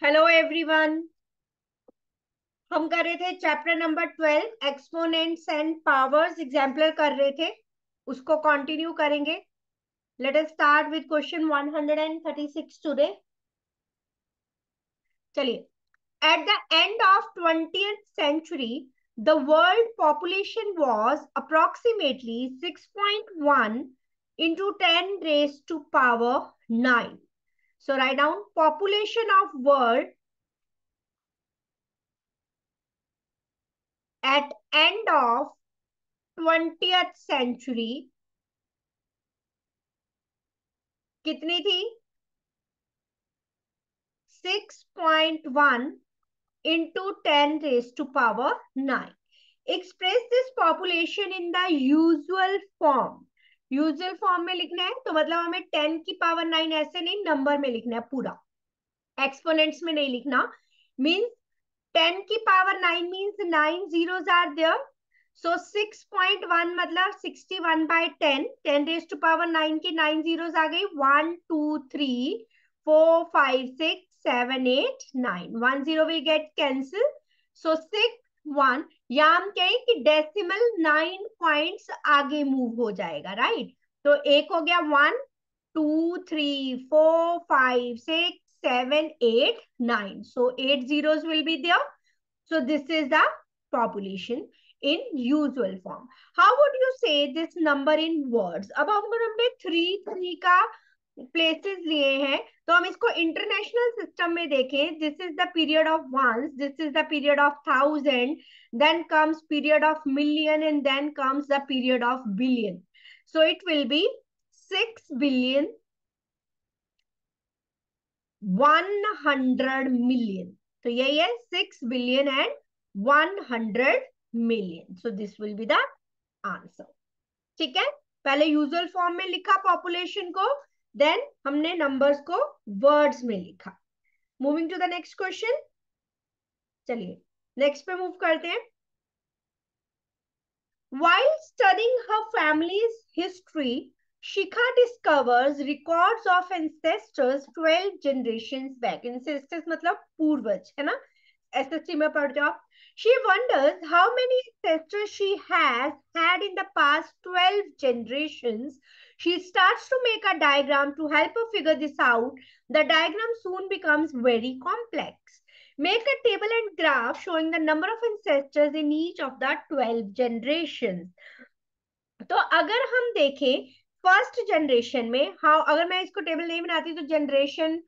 Hello everyone. हम कर रहे थे chapter number 12 exponents and powers exemplar कर रहे थे, उसको कंटिन्यू करेंगे। Let us start with question 136 today. चलिए। At the end of 20th century the world population was approximately 6.1 into 10 raised to power 9. So write down population of world at end of 20th century कितनी थी? 6.1 into 10 raised to power 9. Express this population in the usual form. Usual form में लिखना है तो मतलब हमें 10 की power 9 ऐसे नहीं, नंबर में लिखना है पूरा, एक्सपोनेंट्स में नहीं लिखना। मीन्स 10 की power 9 means 9 zeros are there. So 6.1 मतलब 61 by 10, 10 raised to power 9 की 9 zeros आ गई, 1 2 3 4 5 6 7 8 9, 1 0 will get cancel. So 6 1, या हम कहें कि डेसिमल 9 पॉइंट्स आगे मूव हो जाएगा, राइट। तो एक हो गया 1 2 3 4 5 6 7 8 9, so 8 zeros will be there. So this is the population in usual form. How would you say this number in words? अब अगर हमने 3 का प्लेसेस लिए हैं तो हम इसको इंटरनेशनल सिस्टम में देखें। This is the period of ones, this is the period of thousand, then comes period of million and then comes the period of billion. So it will be 6 billion 100 million. तो यही है 6 billion and 100 million. So this will be the answer. ठीक है, पहले usual form में लिखा population को, then हमने नंबर्स को वर्ड्स में लिखा. Moving to the next question. चलिए नेक्स्ट पे मूव करते हैं. While studying her family's history, Shikha discovers records of ancestors 12 generations back. Ancestors मतलब पूर्वज, है ना, SST में पढ़ जाओ. She wonders how many ancestors she has had in the past 12 generations. She starts to make a diagram to help her figure this out. The diagram soon becomes very complex. Make a table and graph showing the number of ancestors in each of the 12 generations. तो अगर हम देखें first generation में, हाँ अगर मैं इसको table नहीं बनाती तो जनरेशन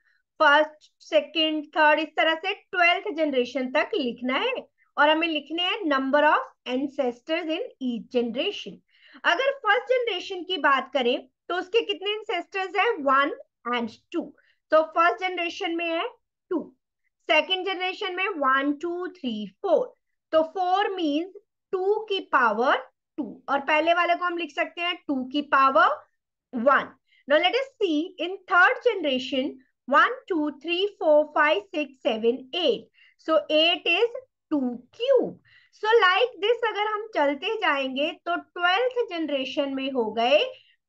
फर्स्ट सेकंड थर्ड इस तरह से 12th जनरेशन तक लिखना है, और हमें लिखने हैं number of ancestors in each generation. अगर फर्स्ट जनरेशन की बात करें तो उसके कितने एंसेस्टर्स हैं? 1 and 2. तो फर्स्ट जनरेशन में है 2, सेकेंड जनरेशन में 1 2 3 4. तो 4 मीन्स 2 की पावर 2, और पहले वाले को हम लिख सकते हैं 2 की power 1. Now let us see in third generation 1 2 3 4 5 6 7 8. So 8 is 2 cube. So like this अगर हम चलते जाएंगे तो 12th जनरेशन में हो गए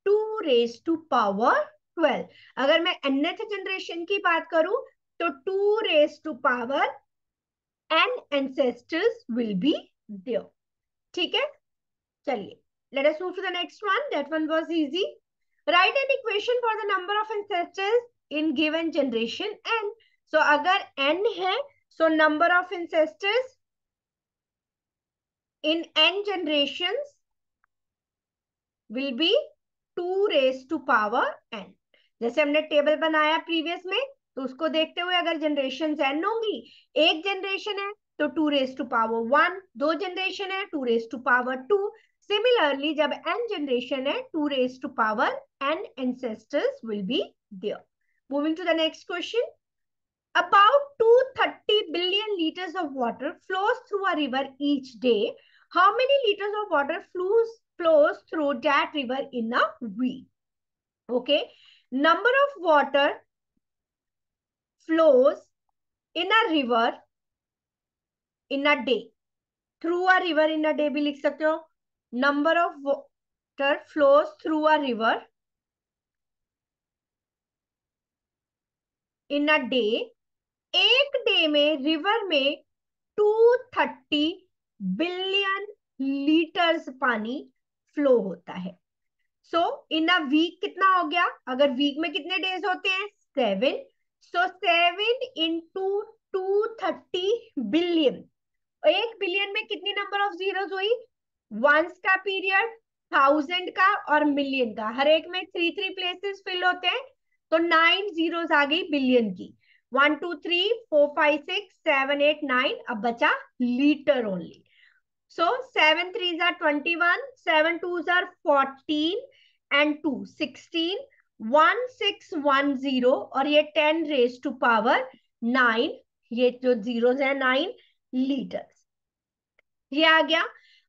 2 raised to power 12. अगर मैं nth जनरेशन की बात करूं तो 2 raised to power n ancestors will be there. ठीक है, चलिए let us move to the next one. That one was easy. Write an equation for the number of ancestors in given generation n. So अगर n है so number of ancestors in n generations will be 2 raised to power n. जैसे हमने table बनाया previous में, तो उसको देखते हुए अगर जनरेशन n होंगी, एक जनरेशन है तो 2 raised to power 1, दो जनरेशन है 2 raised to power 2. Similarly, जब n generation है 2 raised to power n ancestors will be there. Moving to the next question. About 230 billion liters of water flows through a river each day. How many liters of water flows through that river in a week? Okay. Number of water flows in a river in a day. Through a river in a day भी लिख सकते हो. Number of water flows through a river in a day एक day में river में 230 billion litres पानी flow होता है। सो इन अ वीक कितना हो गया? अगर वीक में कितने डेज होते हैं? 7। सो 7 इंटू 230 बिलियन। 1 बिलियन में कितनी नंबर ऑफ जीरोस हुई? वंस का पीरियड, 1000 का और मिलियन का, हर एक में 3 3 प्लेसेस फिल होते हैं, तो 9 जीरोस आ गई बिलियन की। 1 2 3 4 5 6 7 8 9, अब बचा litre only. So 7 3s are 21, 7 2s are 14 and 2 16, 1610 और ये 10 raised to power 9, ये जो जीरोस है 9 लीटर्स, ये आ गया।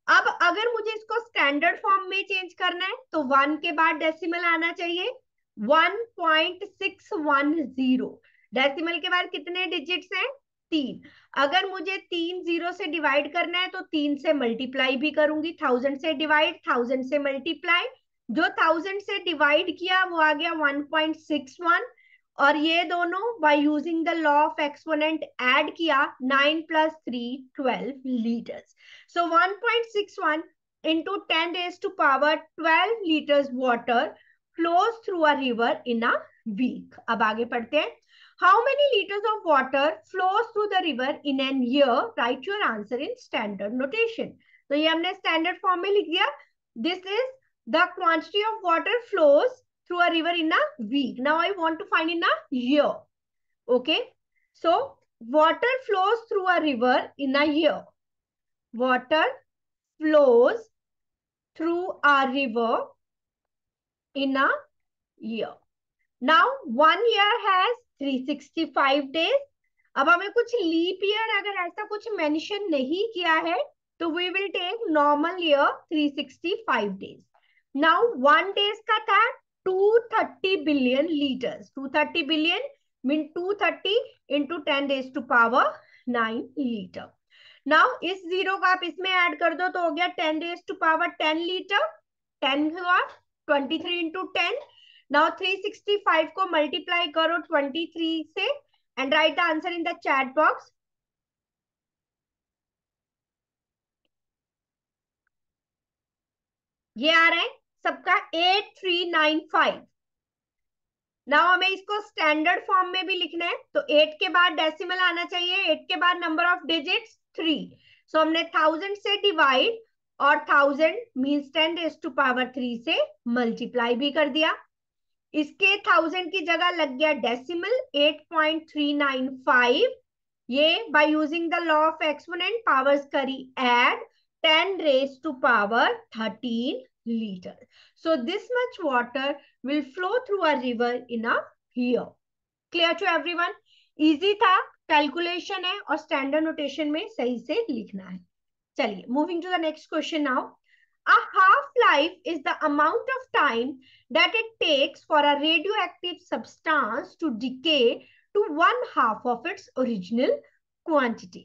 अब अगर मुझे इसको स्टैंडर्ड फॉर्म में चेंज करना है तो 1 के बाद डेसिमल आना चाहिए, 1.610। डेसिमल के बाद कितने डिजिट्स हैं? 3। अगर मुझे 3 जीरो से डिवाइड करना है तो 3 से मल्टीप्लाई भी करूंगी, 1000 से डिवाइड, 1000 से मल्टीप्लाई, जो 1000 से डिवाइड किया वो आ गया 1.61, और ये दोनों by using the law of exponent add किया, 9 + 3 12 litres. So 1.61 into 10 raised to power 12 liters water flows through a river in a week. अब आगे पढ़ते हैं। How many liters of water flows through the river in an year? Write your answer in standard notation. तो ये हमने standard form में लिख दिया। This is the quantity of water flows through a river in a week. Now I want to find in a year. Okay. So water flows through a river in a year. Water flows through a river in a year. Now 1 year has 365 days. अब हमें कुछ leap year अगर ऐसा कुछ mention नहीं किया है तो we will take normal year 365 days. Now 1 days का था 230 billion litres. 230 billion mean 230 into 10 days to power 9 litre. Now इस जीरो का आप इसमें ऐड कर दो तो हो गया 10 रेज टू पावर 10 लीटर। 10 हुआ 23 इंटू 10। नाउ 365 को मल्टीप्लाई करो 23 से and right the answer in the chat box. ये आ रहा है सबका 8395। नाउ हमें इसको स्टैंडर्ड फॉर्म में भी लिखना है तो 8 के बाद डेसिमल आना चाहिए, 8 के बाद नंबर ऑफ डिजिट्स 3। सो हमने 1000 से डिवाइड और 1000 मींस 10 रेज टू पावर 3 से मल्टीप्लाई भी कर दिया। इसके 1000 की जगह लग गया डेसिमल 8.395। ये by using the law of exponent powers करी add 10 raise to power 13 liter. So this much water will flow through a river in a year. Clear to everyone? Easy था, कैलकुलेशन है और स्टैंडर्ड नोटेशन में सही से लिखना है। चलिए moving to the next question now. A half-life is the amount of time that it takes for a radioactive substance to decay to 1/2 of its original quantity.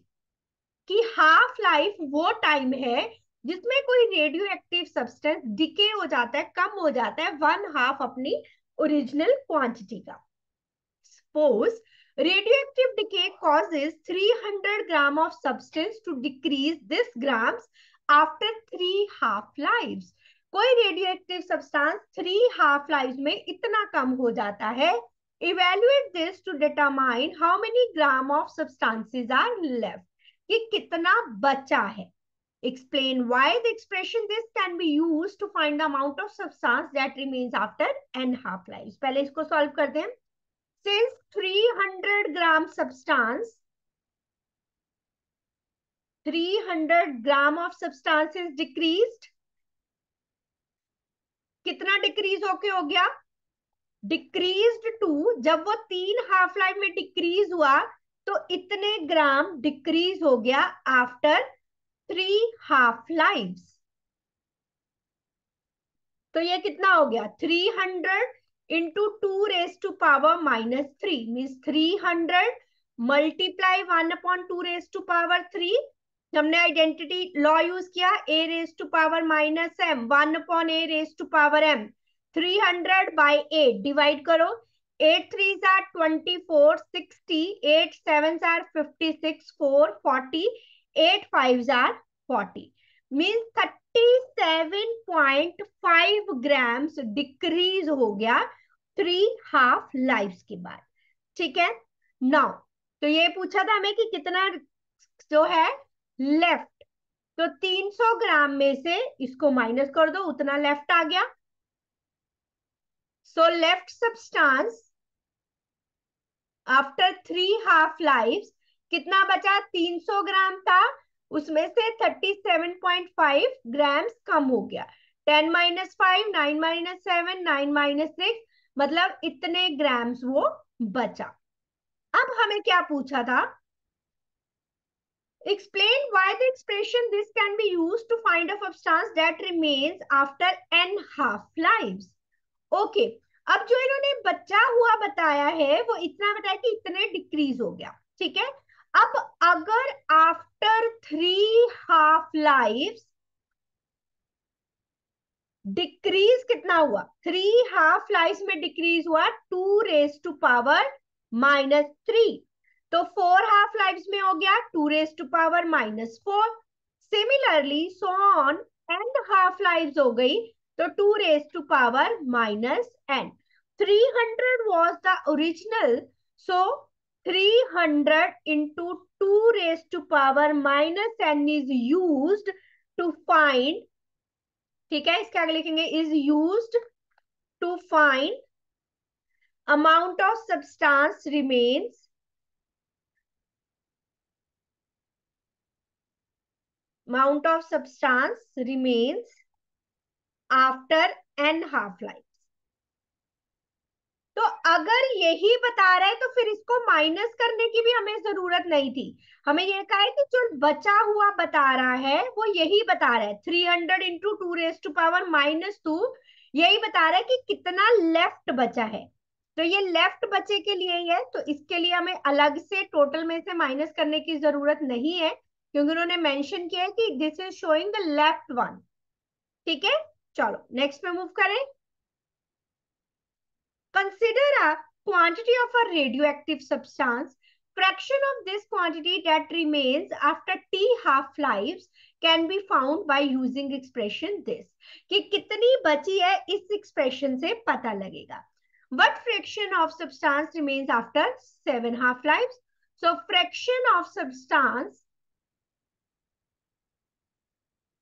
कि हाफ लाइफ वो time है जिसमें कोई रेडियो एक्टिव सब्सटेंस डिके हो जाता है, कम हो जाता है 1/2 अपनी ओरिजिनल क्वांटिटी का। Suppose radioactive decay causes 300 gram of substance to decrease this grams after 3 half lives. कोई रेडियोएक्टिव सब्सटेंस 3 हाफ लाइव्स में इतना कम हो जाता है। Evaluate this to determine how many gram of substances are left, कि कितना बचा है। Explain why the expression this can be used to find the amount of substance that remains after n half lives. पहले इसको solve करते हैं। Since 300 gram substance, 300 gram of substance is decreased. कितना decrease होके हो गया? डिक्रीज्ड टू, जब वो 3 हाफ लाइफ में डिक्रीज हुआ तो इतने ग्राम डिक्रीज हो गया आफ्टर 3 हाफ लाइव्स। तो ये कितना हो गया? 300 into 2 raise to power -3 means 300 multiply 1/2 raise to power 3। हमने आइडेंटिटी लॉ यूज किया, a raise to power -m 1/a raise to power m। 300 by 8 divide करो, 8 threes are 24, 60, 8 sevens are 56, 4, 40, 8 fives are 40. Means 37.5 grams decrease हो गया 3 half lives के बाद. ठीक है. Now तो ये पूछा था हमें कि कितना जो है लेफ्ट. तो 300 ग्राम में से इसको माइनस कर दो, उतना लेफ्ट आ गया. So left substance after 3 half lifes कितना बचा? 300 ग्राम था, उसमें से 37.5 ग्राम्स कम हो गया. 10 माइनस 5, 9 माइनस 7, 9 माइनस 6, मतलब इतने ग्राम्स वो बचा. अब हमें क्या पूछा था? Explain why the expression this can be used to find a substance that remains after n half lives. Okay. अब जो इन्होंने बचा हुआ बताया है वो इतना बताया कि इतने डिक्रीज हो गया. ठीक है. अब अगर आफ्टर 3 हाफ लाइफ डिक्रीज कितना हुआ? 3 हाफ लाइफ में डिक्रीज हुआ 2 रेज टू पावर -3. तो 4 हाफ लाइफ में हो गया 2 raise to power -4. Similarly so on and half life हो गई तो 2 raised to power -n. 300 was the original, so 300 into 2 raised to power -n is used to find. ठीक है, इसके आगे लिखेंगे is used to find amount of substance remains after n half life. तो अगर यही बता रहा है तो फिर इसको माइनस करने की भी हमें जरूरत नहीं थी. हमें यह कहा है कि जो बचा हुआ बता रहा है वो यही बता रहा है 300 इंटू 2 रेज टू पावर -2. यही बता रहा है कि कितना लेफ्ट बचा है. तो ये लेफ्ट बचे के लिए ही है, तो इसके लिए हमें अलग से टोटल में से माइनस करने की जरूरत नहीं है, क्योंकि उन्होंने मेंशन किया है कि this is showing the left one. ठीक है. चलो नेक्स्ट पे मूव करें. Consider a quantity of a radioactive substance. Fraction of this quantity that remains after t half lives can be found by using expression this. कि कितनी बची है इस expression से पता लगेगा. What fraction of substance remains after 7 half lives? So fraction of substance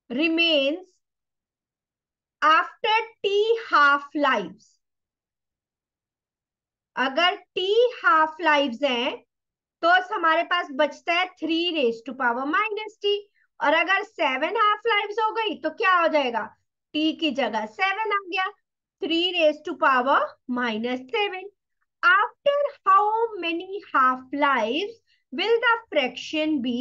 remains after t half lives. अगर t half lives हैं तो हमारे पास बचता है 3 रेज टू पावर -t. और अगर 7 हाफ लाइव्स हो गई तो क्या हो जाएगा? t की जगह 7 आ गया, 3 raise to power -7. After how many half lives will the fraction be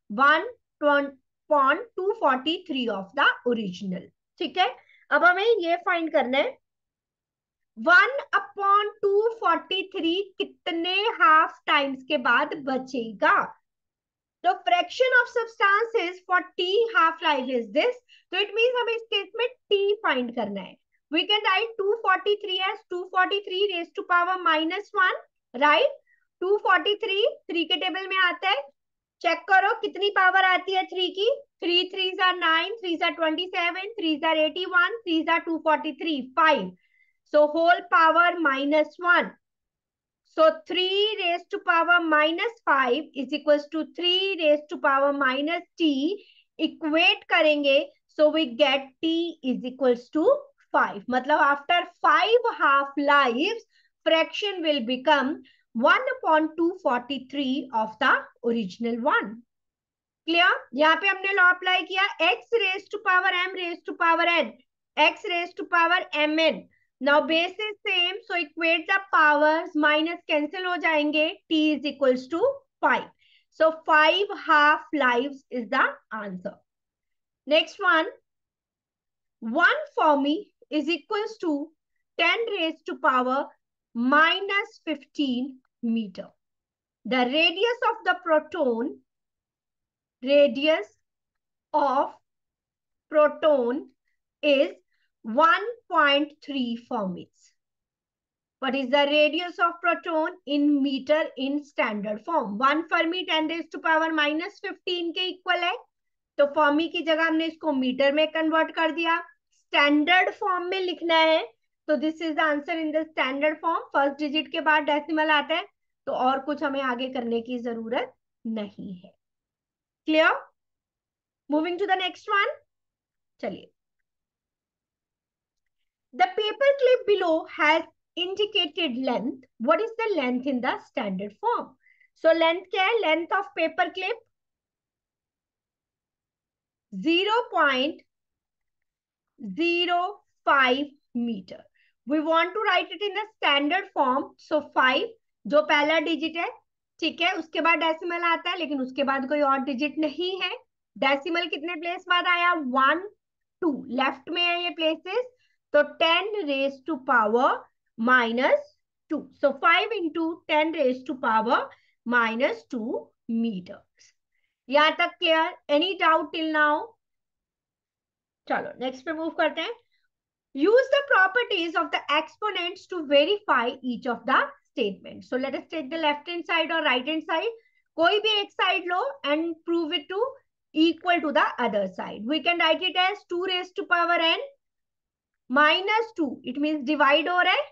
1.243 of the original. ठीक है. अब हमें ये फाइंड करना है 1/243 कितने हाफ टाइम्स के बाद बचेगा. तो fraction of substances for T half life is this. तो इट मींस हमें इस केस में टी फाइंड करना है. We can write 243 as 243 raise to power -1. Right. 243 3 के टेबल में आता है. चेक करो कितनी पावर आती है 3 की. 3 3s are 9, 3s are 27, 3s are 81, 3s are 243, 5. So whole power -1. So 3 raised to power -5 is equals to 3 raised to power -t. Equate करेंगे so we get t is equals to 5. मतलब after 5 half lives fraction will become 1/243 of the original one. Clear. यहाँ पे हमने law apply किया x raised to power m raised to power n, x raised to power mn. Now base is same, so equate the powers, minus cancel हो जाएंगे, t is equals to 5. So 5 half lives is the answer. Next one, 1 Fermi is equals to 10 raised to power -15 meter. The radius of proton is 1.3 Fermis. What is the radius of proton in meter in standard form? 1 Fermi 10 raised to power -15 के equal है, तो Fermi की जगह हमने इसको metre में convert कर दिया, स्टैंडर्ड फॉर्म में लिखना है, तो this is the answer in the standard form. First digit के बाद डेसिमल आता है, तो और कुछ हमें आगे करने की जरूरत नहीं है। Clear? Moving to the next one. चलिए, the paper clip below has indicated length. What is the length in the standard form? So length क्या है? Length of paper clip 0.05 meter. We want to write it in the standard form. So 5 जो पहला digit है, ठीक है, उसके बाद decimal आता है, लेकिन उसके बाद कोई और डिजिट नहीं है। डेसिमल कितने प्लेस बाद आया? 1 2 लेफ्ट में है ये प्लेसेस, तो 10 raised to power -2. So 5 into 10 raised to power -2 meters. यहां तक clear? Any doubt till now? चलो नेक्स्ट पे मूव करते हैं। Use the properties of the exponents to verify each of the statement. So let us take the left hand side और right hand side, कोई भी एक साइड लो and prove it to equal to the other side. We can write it as 2 raised to power n -2. It means divide हो रहा है,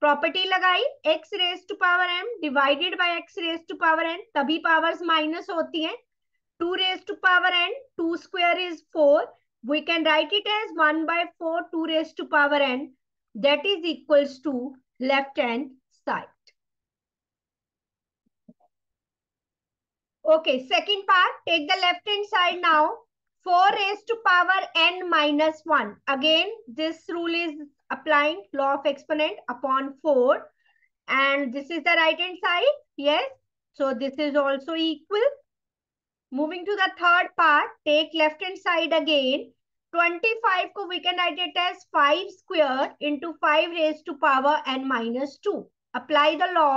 property लगाई, x raised to power m divided by x raised to power n, तभी powers minus होती हैं। 2 raised to power n, 2 square is 4. We can write it as 1/4 2 raised to power n, that is equals to left hand side. Okay, second part, take the left hand side now. 4 raised to power n -1. Again, this rule is applying law of exponent upon 4. And this is the right hand side. Yes. So this is also equal. Moving to the third part, take left hand side again. 25 को we can write it as 5 square into 5 raised to power n -2. Apply the law.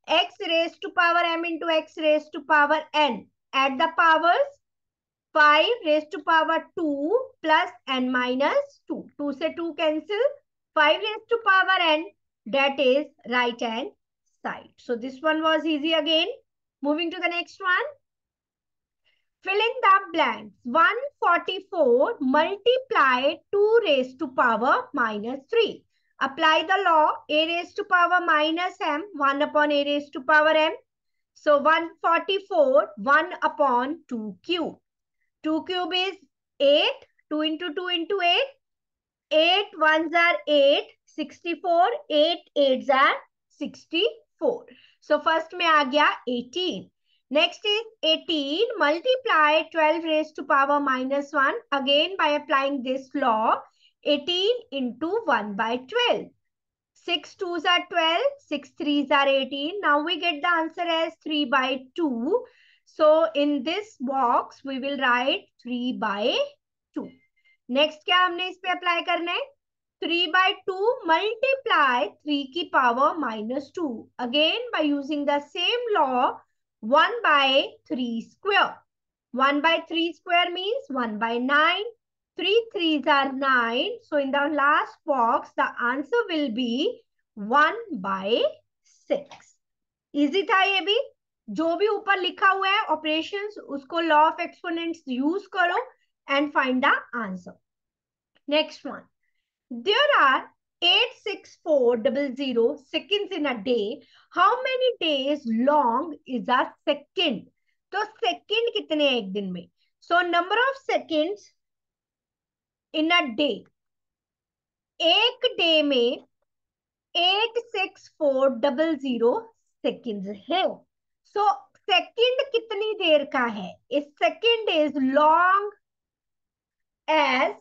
X raised to power m into x raised to power n. Add the powers. 5 raised to power 2 plus n -2. 2 से 2 cancel. 5 raised to power n, that is right hand side. So this one was easy again. Moving to the next one. Fill in the blanks. 144 multiply 2 raised to power -3. Apply the law. A raised to power -m, 1 upon a raised to power m. So 144, 1 upon 2 cube. 2 cube is 8. 2 into 2 into 8. 8 ones are 8. 64. 8 8s are 64. So first में आ गया 18. Next is 18 multiply 12 raised to power -1. Again by applying this law, 18 into 1/12. 6 2s are 12, 6 3s are 18. Now we get the answer as 3/2. So in this box we will write 3/2. Next क्या हमने इस पे apply करना है? 3/2 multiply 3 की power -2. Again by using the same law, 1/3 square. 1/3 square means 1/9. 3 3s are 9. So in the last box, the answer will be 1/6. Easy था ये भी। जो भी ऊपर लिखा हुआ है ऑपरेशंस, उसको लॉ ऑफ एक्सपोनेंट्स यूज करो and find the answer. Next one. There are 86400 seconds in a day. How many days long is a second? तो second कितने हैं एक दिन में? So number of seconds in a day. एक day में 86400 seconds है. So second कितनी देर का है? A second is long as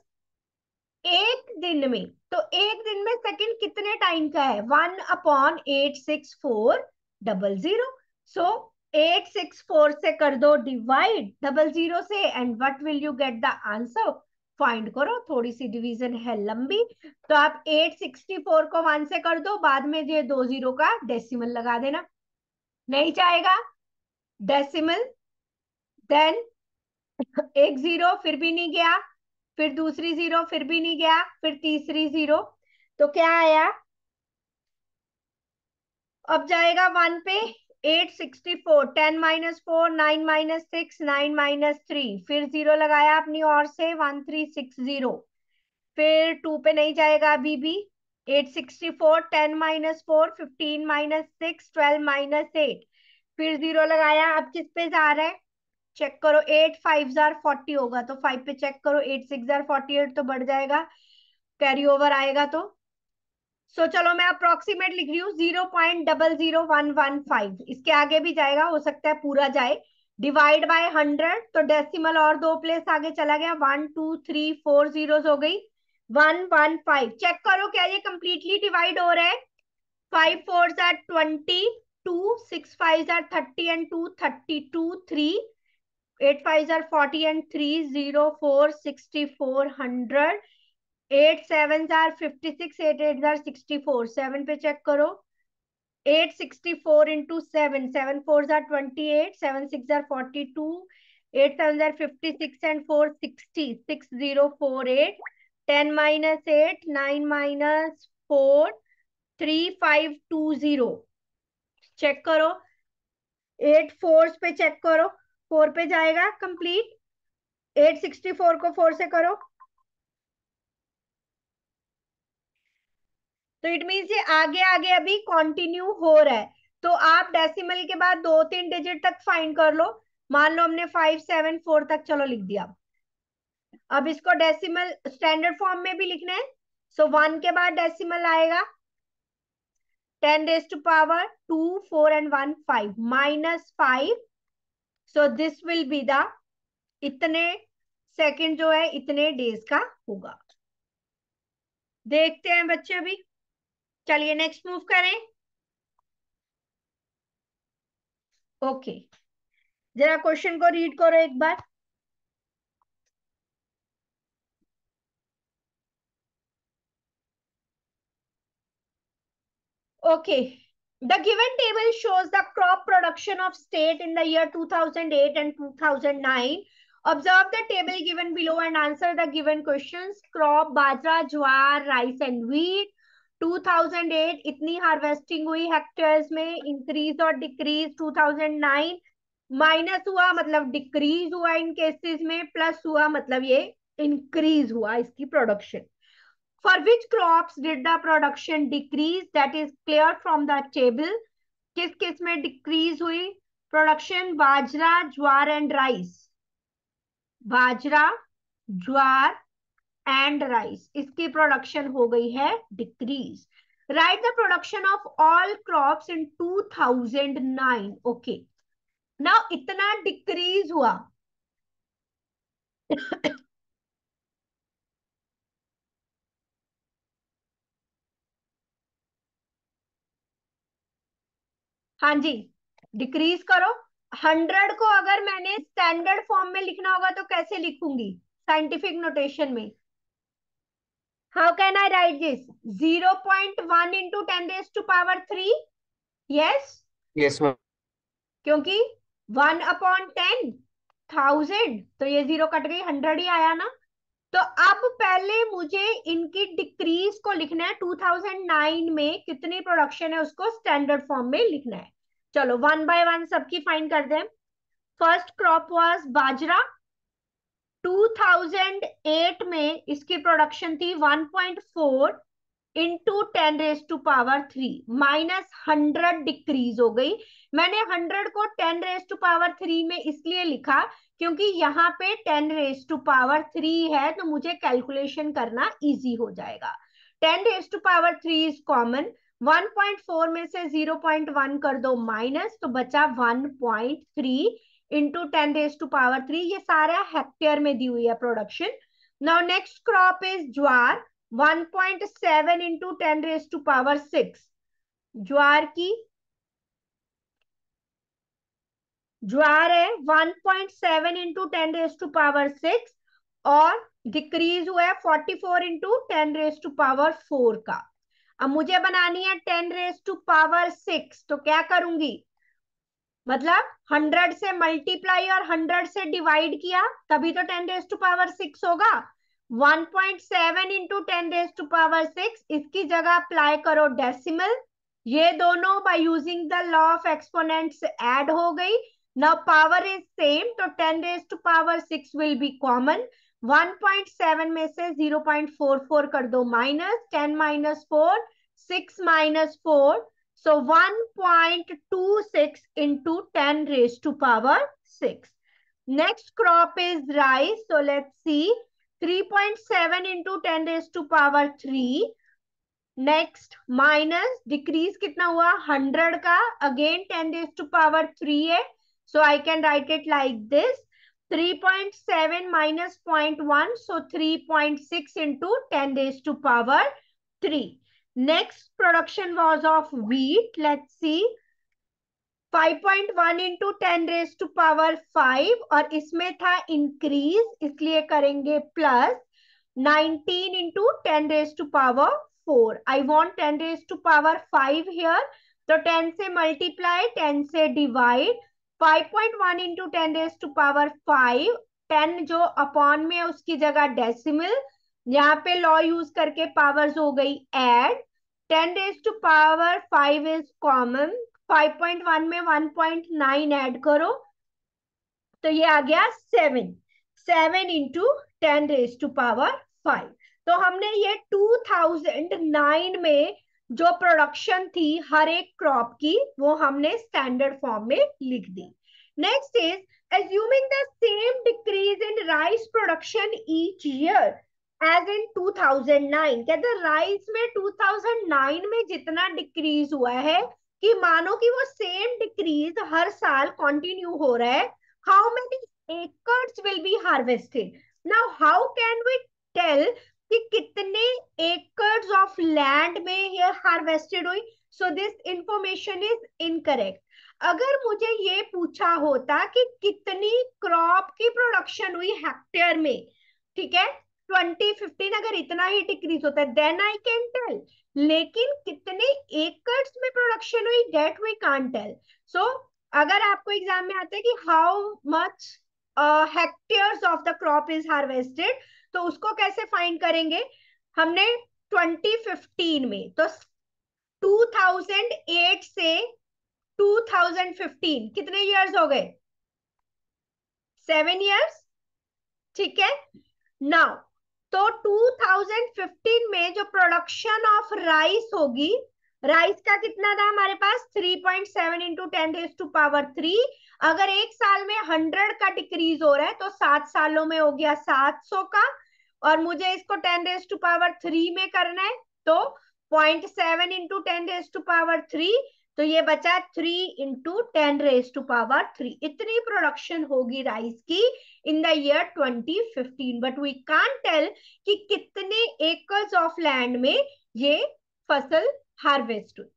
एक दिन में, तो एक दिन में सेकंड कितने टाइम का है? 1/86400. सो 864 से कर दो डिवाइड 00 से, and what will you get the answer? Find करो, थोड़ी सी डिवीजन है लंबी, तो आप 864 को 1 से कर दो, बाद में ये 20 का डेसिमल लगा देना। नहीं चाहेगा डेसिमल, देन एक 0 फिर भी नहीं गया, फिर दूसरी 0 फिर भी नहीं गया, फिर तीसरी 0, तो क्या आया? अब जाएगा 1 पे 864, 10 माइनस 4, 9 माइनस 6, 9 माइनस 3, फिर 0 लगाया अपनी ओर से 1360, फिर 2 पे नहीं जाएगा अभी भी 864, 10 माइनस 4, 15 माइनस 6, 12 माइनस 8, फिर 0 लगाया। अब किस पे जा रहा है चेक करो, 8 5 जार 40 होगा तो 5 पे चेक करो, 8 6 जार 48 तो बढ़ जाएगा, कैरी ओवर आएगा तो। सो चलो मैं अप्रोक्सीमेट लिख रही हूँ 0.00115, इसके आगे भी जाएगा, हो सकता है पूरा जाए। डिवाइड बाय 100 तो डेसिमल और 2 प्लेस आगे चला गया, 1 2 3 4 जीरोस हो गई, 115। चेक करो क्या ये कंप्लीटली डिवाइड हो रहा है। 5 4s are 20, 2 6 5s are 30 and 2 32, 3 8 5s are 40 and 3 0 4 64 100, 8 7s are 56, 8 8s are 64, 7 पे चेक करो, 864 into 7, 7 4s are 28, 7 6 are 42, 8 7s are 56 and 4 60, 6048, 10 minus 8, 9 minus 4, 3520। Check करो 8 4s पे चेक करो, 4 पे जाएगा कंप्लीट, 864 को 4 से करो तो इट मीन्स ये आगे आगे अभी कंटिन्यू हो रहा है। तो आप डेसिमल के बाद 2 3 डिजिट तक फाइंड कर लो। मान लो हमने 5 7 4 तक चलो लिख दिया। अब इसको डेसिमल स्टैंडर्ड फॉर्म में भी लिखना है। सो 1 के बाद डेसिमल आएगा 10 raised to power 2 4 and 1 5 minus 5। So this will be the, इतने सेकंड जो है इतने डेज का होगा। देखते हैं बच्चे अभी, चलिए नेक्स्ट मूव करें। ओके जरा क्वेश्चन को रीड करो एक बार। Okay. The given table shows the crop production of state in the year 2008 and 2009. Observe the table given below and answer the given questions. Crop bajra, jowar, rice and wheat. 2008 इतनी harvesting हुई hectares में, increase और decrease 2009, minus हुआ मतलब decrease हुआ इन cases में, plus हुआ मतलब ये इंक्रीज हुआ इसकी production. For which crops did the production decrease? That is clear from the table. किस किस में डिक्रीज हुई production? Bajra, jowar and rice. Bajra, jowar and rice, इसकी प्रोडक्शन हो गई है decrease. Right the production of all crops in 2009। Okay now इतना decrease हुआ हाँ जी डिक्रीज करो। 100 को अगर मैंने स्टैंडर्ड फॉर्म में लिखना होगा तो कैसे लिखूंगी साइंटिफिक नोटेशन में? How can I write this? 0.1 into 10 raise to power 3। Yes yes ma'am. क्योंकि 1 अपॉन 10 1000, तो ये 0 कट गई, 100 ही आया ना। तो अब पहले मुझे इनकी डिक्रीज को लिखना है, 2009 में कितनी प्रोडक्शन है उसको स्टैंडर्ड फॉर्म में लिखना है। चलो 1 बाय 1 सबकी फाइंड कर दें। फर्स्ट क्रॉप वाज बाजरा। 2008 में इसकी प्रोडक्शन थी 1.4 into 10 raise to power 3, minus 100 decrease हो गई। मैंने 100 को 10 रेज टू पावर 3 में इसलिए लिखा क्योंकि यहाँ पे 10 रेज टू पावर 3 है तो मुझे कैलकुलेशन करना इजी हो जाएगा। 10 raise to power 3 is common, 1.4 में से 0.1 कर दो माइनस तो बचा 1.3 इंटू 10 रेज टू पावर 3। ये सारा हेक्टेयर में दी हुई है production. Now next crop is jowar, 1.7 into 10 raise to power 6। Jowar की ज्वार है 1.7 इंटू 10 रेज टू पावर 6 और डिक्रीज हुआ है 44 इंटू 10 रेज टू पावर 4 का। अब मुझे बनानी है 10 रेज टू पावर 6 तो क्या करूंगी, मतलब 100 से मल्टीप्लाई और 100 से डिवाइड किया तभी तो 10 रेज टू पावर 6 होगा। 1.7 इंटू 10 रेज टू पावर 6, इसकी जगह अप्लाई करो डेसिमल, ये दोनों by using the law of exponents add हो गई. नाउ पावर इज सेम, तो 10 raise to power 6 will be common. 1.7 में से 0.44 कर दो minus. 10 minus 4, 6 minus 4, so 1.26 into 10 raised to power 6. Next crop is rice. So let's see. 3.7 into 10 raised to power 3. Next minus decrease कितना हुआ 100 का. Again 10 raised to power 3 है. So I can write it like this. 3.7 minus 0.1. So 3.6 into 10 raised to power 3. Next production was of wheat. Let's see. 5.1 into 10 raised to power 5 और इसमें था increase, इसलिए करेंगे plus. 19 into 10 raised to power 4. I want 10 raised to power 5 here. तो 10 से multiply, 10 से divide. 5.1 into 10 raised to power 5. 10 जो upon में है उसकी जगह डेसिमल. यहाँ पे लॉ यूज करके पावर्स हो गई add. 10 raised to power 5 is common. 5.1 में 1.9 ऐड करो तो ये आ गया 7. 7 into 10 raised to power 5. तो हमने ये 2009 में जो प्रोडक्शन थी हर एक क्रॉप की वो हमने स्टैंडर्ड फॉर्म में लिख दी. Next is assuming the same decrease in rice production each year as in 2009. कहते राइस में 2009 में जितना डिक्रीज हुआ है कि मानो कि वो सेम डिक्रीज हर साल कंटिन्यू हो रहा है. How many acres will be harvested. Now how can we tell कि कितने एकर्स ऑफ लैंड में ये हार्वेस्टेड हुई. So this information is incorrect. अगर मुझे ये पूछा होता कि कितनी क्रॉप की प्रोडक्शन हुई हेक्टेयर में, ठीक है, 2015 अगर इतना ही डिक्रीज होता है देन आई कैन टेल. लेकिन कितने एकर्स में प्रोडक्शन हुई दैट वी कांट टेल. सो अगर आपको एग्जाम में आता है कि how much hectares of the crop is harvested, तो उसको कैसे फाइंड करेंगे. हमने 2015 में, तो 2008 से 2015 कितने इयर्स हो गए. 7 इयर्स. ठीक है. नाउ तो 2015 में जो प्रोडक्शन ऑफ राइस होगी, राइस का कितना था हमारे पास 3.7 इंटू 10 रेज टू पावर 3. अगर एक साल में 100 का डिक्रीज हो रहा है तो 7 सालों में हो गया 700 का. और मुझे इसको 10 रेज टू पावर 3 में करना है तो 0.7 इंटू 10 रेज टू पावर 3. तो ये बचा 3 इंटू 10 रेज टू पावर 3. इतनी प्रोडक्शन होगी राइस की in the year 2015. But we can't tell कि कितने एकर्स ऑफ लैंड में ये फसल हार्वेस्ट हुई.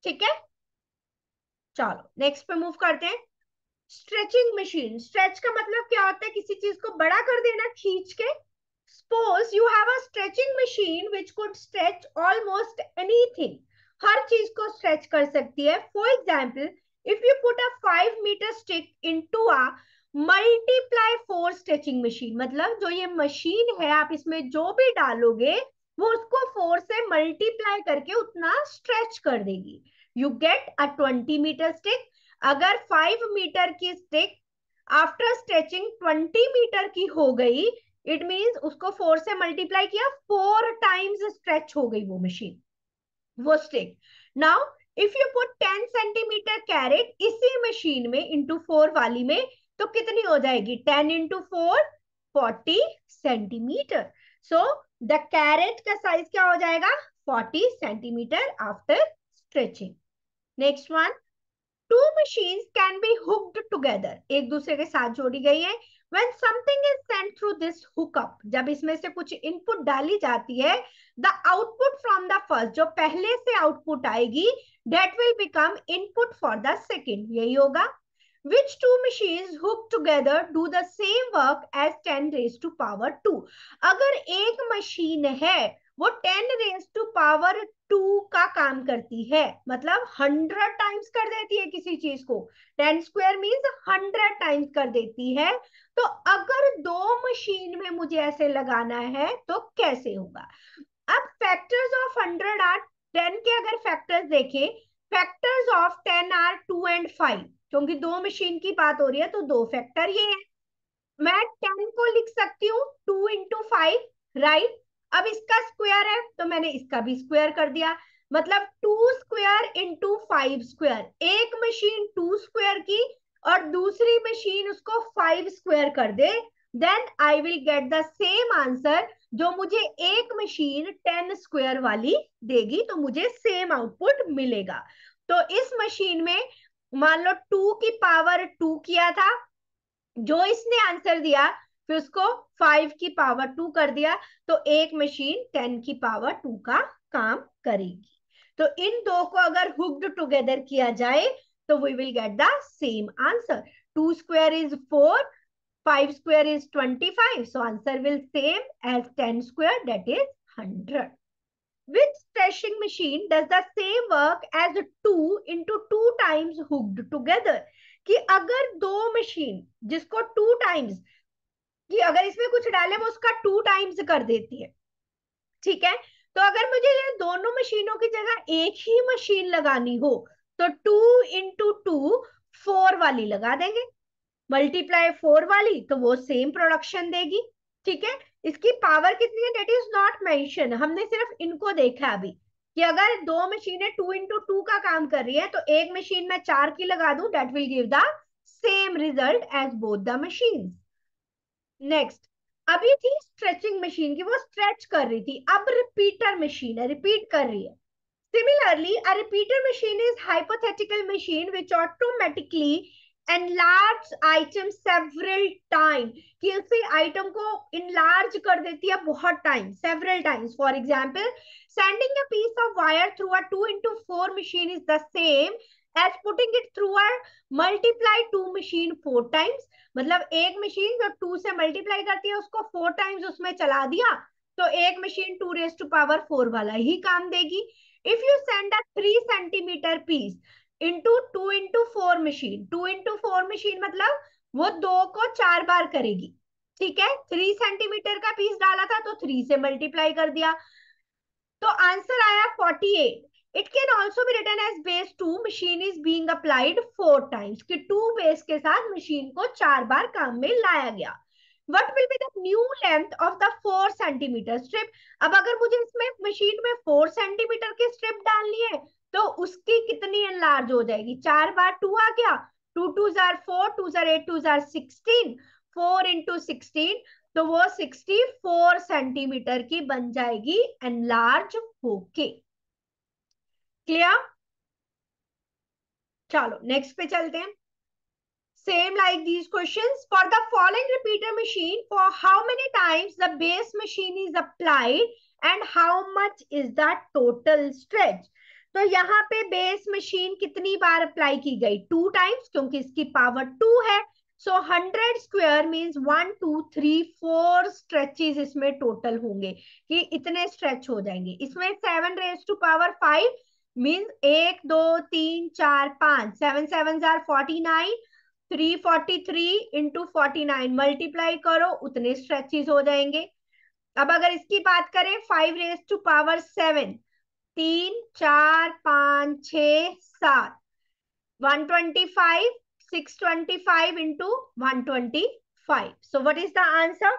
ठीक है. चलो नेक्स्ट पे मूव करते हैं. Stretching machine. स्ट्रेच का मतलब क्या होता है, किसी चीज को बड़ा कर देना खींच के. Suppose you have a stretching machine which could stretch almost anything. हर चीज को स्ट्रेच कर सकती है. For example if you put a 5 meter stick into a multiply 4 stretching machine, मतलब जो ये मशीन है आप इसमें जो भी डालोगे वो उसको 4 से मल्टीप्लाई करके उतना स्ट्रेच कर देगी. You get a 20 meter stick. अगर 5 meter की स्टिक आफ्टर स्ट्रेचिंग 20 meter की हो गई, इट मीन्स उसको 4 से मल्टीप्लाई किया, 4 टाइम्स स्ट्रेच हो गई वो मशीन, वो stick. Now if you put 10 centimetre carrot इसी मशीन में इंटू 4 वाली में, तो कितनी हो जाएगी 10 into 4 40 centimetre. So the carrot का साइज क्या हो जाएगा 40 centimetre after stretching. Next one. Two machines can be hooked together. एक दूसरे के साथ जोड़ी गई है. When something is sent through this hookup, जब इसमें से कुछ इनपुट डाली जाती है, the output from the first, जो पहले से आउटपुट आएगी, that will become input for the second. यही होगा. Which two machines hooked together do the same work as 10 raised to power 2? अगर एक मशीन है वो 10 raised to power 2 का काम करती है, मतलब 100 टाइम्स कर देती है किसी चीज को. 10 स्क्वायर मीन्स 100 टाइम्स कर देती है. तो अगर दो मशीन में मुझे ऐसे लगाना है तो कैसे होगा. अब फैक्टर्स ऑफ 100 आर 10 के. अगर फैक्टर्स देखें फैक्टर्स ऑफ 10 आर 2 एंड 5, क्योंकि दो मशीन की बात हो रही है तो दो फैक्टर ये है। मैं 10 को लिख सकती हूँ 2 into 5, राइट। अब इसका स्क्वायर है तो मैंने इसका भी स्क्वायर कर दिया, मतलब 2 स्क्वायर into 5 स्क्वायर। एक मशीन 2 स्क्वायर की और दूसरी मशीन उसको 5 स्क्वायर कर दे, then I will get the same answer जो मुझे एक मशीन 10 स्क्वायर वाली देगी, तो मुझे सेम आउटपुट मिलेगा। तो इस मशीन में मान लो 2 की पावर 2 किया था, जो इसने आंसर दिया फिर उसको 5 की पावर 2 कर दिया, तो एक मशीन 10 की पावर 2 का काम करेगी। तो इन दो को अगर हुक्ड टुगेदर किया जाए तो we will get the same answer. 2 square is 4, 5 square is 25, so answer will same as 10 square, that is 100. Which stretching machine does the same work as 2 into 2 times hooked together? कि अगर दो machine जिसको 2 times, कि अगर इसमें कुछ डाले वो उसका 2 times कर देती है, ठीक है। तो अगर मुझे ये दोनों मशीनों की जगह एक ही मशीन लगानी हो तो 2 into 2 4 वाली लगा देंगे, मल्टीप्लाई 4 वाली, तो वो सेम प्रोडक्शन देगी, ठीक है। इसकी पावर कितनी है डेट इज नॉट मेंशन, हमने सिर्फ इनको देखा अभी कि अगर दो मशीनें 2 into 2 का काम कर रही है तो एक मशीन में 4 की लगा दूं, that will give the same result as both the machine. Next, अभी थी स्ट्रेचिंग मशीन की, वो स्ट्रेच कर रही थी, अब रिपीटर मशीन है, रिपीट कर रही है। Similarly, a repeater machine is hypothetical machine which automatically enlarge item several times, कि उसी आइटम को enlarge कर देती है बहुत time, several times. For example, sending a piece of wire through a 2 into 4 machine is the same as putting it through a multiply 2 machine 4 times. मतलब एक machine जो 2 से मल्टीप्लाई करती है उसको 4 टाइम्स उसमें चला दिया तो एक मशीन 2 raised to power 4 वाला ही काम देगी। If you send a 3 centimeter piece into 2 into 4 machine, 2 into 4 machine मतलब वो दो को 4 बार करेगी, ठीक है। 3 सेंटीमीटर का पीस डाला था तो 3 से मल्टीप्लाई कर दिया, तो आंसर आया 48। It can also be written as base 2 machine is being applied 4 times, कि 2 बेस के साथ मशीन को 4 बार काम में लाया गया। What will be the new length of the 4 centimeter strip? अब अगर मुझे इसमें मशीन में 4 सेंटीमीटर की स्ट्रिप डालनी है तो उसकी कितनी एनलार्ज हो जाएगी, 4 बार 2 आ गया, 2 2 4, 2 8 2 16, 4 into 16, तो वो 64 सेंटीमीटर की बन जाएगी एनलार्ज होके। क्लियर? चलो नेक्स्ट पे चलते हैं। Same like these questions. For the following repeater machine, for how many times the base machine is applied and how much is the total stretch? तो यहाँ पे बेस मशीन कितनी बार अप्लाई की गई, 2 टाइम्स, क्योंकि इसकी पावर 2 है। सो 100 स्क्वायर मीन्स 1 2 3 4 स्ट्रेचेस इसमें टोटल होंगे, कि इतने स्ट्रेच हो जाएंगे। इसमें 7 raised to power 5 means 1 2 3 4 5, 7 7 49, 343 into 49 multiply करो, उतने स्ट्रेचेस हो जाएंगे। अब अगर इसकी बात करें 5 raised to power 7, 3 4 5 6 7, 125, 625 into 125, so what is the answer?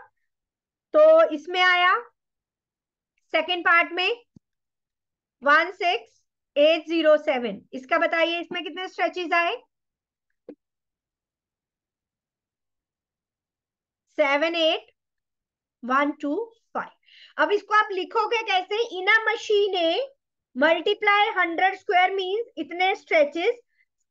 तो इसमें आया सेकेंड पार्ट में 16807, इसका बताइए इसमें कितने स्ट्रेचेस आए, 78125। अब इसको आप लिखोगे कैसे, in a machine multiply 100 square means इतने stretches,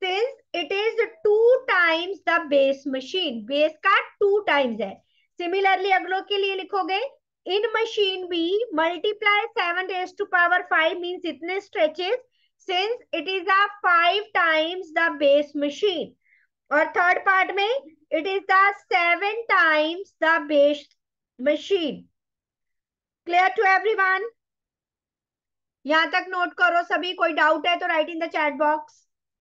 since it is 2 times the base machine, base का 2 टाइम्स है। सिमिलरली अगलों के लिए लिखोगे in machine B multiply 7 raised to power 5 means इतने stretches, since it is a 5 times the base machine. और third part में it is the 7 times the base machine. Clear to everyone? यहां तक नोट करो सभी, कोई डाउट है तो right in the chat box.